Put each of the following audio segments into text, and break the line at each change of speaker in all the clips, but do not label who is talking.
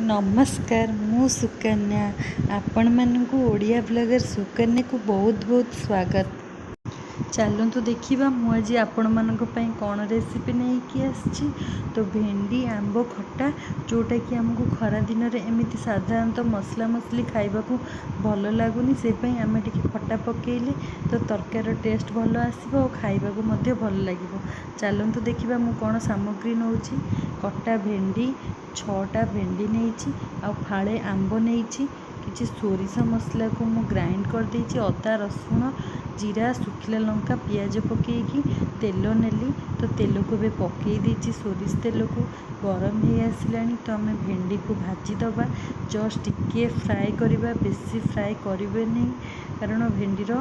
नमस्कार मु सुकन्या आपण मानकु ओडिया ब्लॉगर सुकन्या को बहुत बहुत स्वागत। चलतु देखा मु आज आपण मानक पई कौन रेसिपी नहीं कि आसी। तो भेंडी आंब खट्टा जोटा कि आमको खरा दिन में एमती साधारणतः मसला मसली खाइबा को भल लगुनि से आम टे खट्टा पकेले तो तरकार टेस्ट भल आसो और खाइबा को मध्य भल लगे। चलतु देखा मु कौन सामग्री नौ कटा भेंडी 6टा भेंडी नहीं आ फाड़े आंब नहीं किसी सोरिष मसला को मु ग्राइंड कर देछि। अदा रसुण जीरा सुखिला लंका पियाज पकईकी तेल नेली तो तेल को भी पकई देछि। सोरिष तेल को गरम हो आसलानी तो आम भेंडी को भाजीदबा जस्ट टिके फ्राए करवा बेसी फ्राए करें नहीं कारण भेंडीर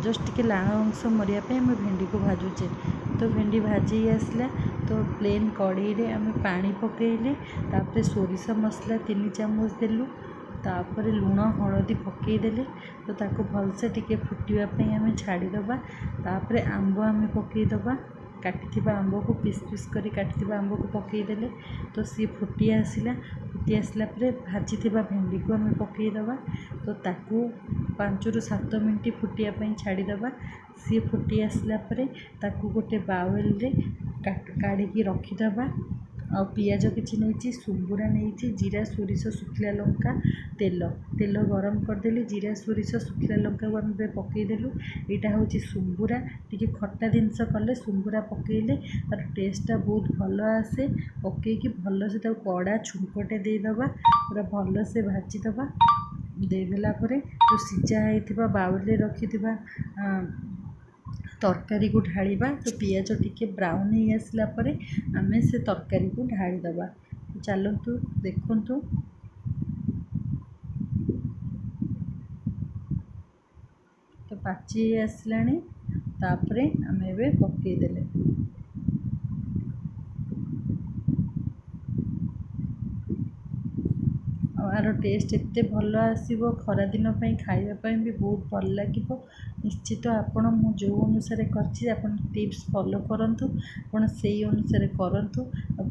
जस्ट टिके लाण अंश मरिया आम भेंडी को भाजुचे। तो भेंडी भाजी आसला तो प्लेन कड़ाई रे आम पानी पकईले तापर सोरिष मसला 3 चामच देलु तापर लुण हलदी पकईदेले तो ताको भलसे टिके फुटापी आम छाड़ीदबा। तापर आंब आम पकईदबा काटी आंब को पीस पीस कर काटी आंब को पकईदेले तो सी फुटी आसला भाजी भेंडी को आम पकईदबा तो ताकू 5 ରୁ 7 मिनट फुटापी छाड़ीदबा। सी फुटी आसला ताकू गोटे बाउल रे काढ़ी रखीदबा। आ पियाज किसी नहीं सुंबुरा नहीं जीरा सोरिष सुखिला लंका तेल गरम करदेली जीरा सोरिष सुखिला लंका को आम पकईदेलु। यहाँ हूँ सुंबुरा टी खट्टा जिनस कले सुंबुरा पकईले तार टेस्टा बहुत भल आसे। पकईकी भल से कड़ा छुंकटे देदबा पूरा भल से भाजीदबा। देदेला जो सीझा होता बाउल रखी तरकारी को ढालिबा तो पियाज टिके ब्राउन हो आसला आम से तरकारी को ढालीदबा। चलतु देखु तो पाची आसलानी तापरे आम एबे पकईदेले आर टेस्ट एते भल आसीबो खरा दिन पई खाइबा पई भी बहुत भल लागिबो। निश्चित आपण मु जो अनुसार करछि आपण टिप्स फॉलो करंतु आपण सेही अनुसार करंतु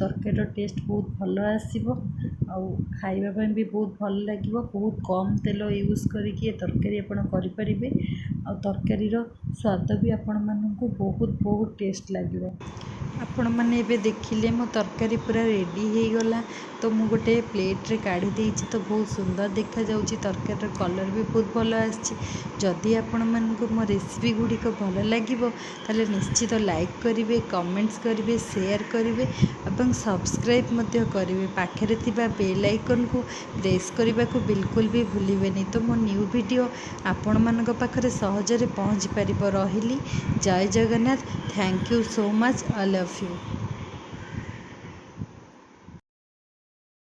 तरकारी टेस्ट बहुत भल आसीबो आ खाइबा पई भी बहुत भल लागिबो। बहुत कम तेल यूज करिके तरकारी आपण करि परिबे आ तरकारीर स्वाद भी आपण मानकु बहुत बहुत टेस्ट लागिबो। आपण मैंने एबे देखिले मो तरकारी पूरा रेडी हो गला तो मु गोटे प्लेट रे काढ़ी देछि तो बहुत सुंदर देखा जाउछि। तरकारी कलर भी बहुत भल आछि। जदि आपण मानकु मो रेसिपी गुड़िक भल लागिबो ताले निश्चित लाइक करिवे कमेंट्स करिवे शेयर करिवे एवं सब्सक्राइब मध्य करिवे। पाखरे थिबा बेल आइकन को प्रेस करने को बिल्कुल भी भूलिबेनी तो मो न्यू वीडियो आपण मानक पाखरे सहजरे पहुँची पारिबो। रहिली जय Jagannath. Thank you so much. I love you.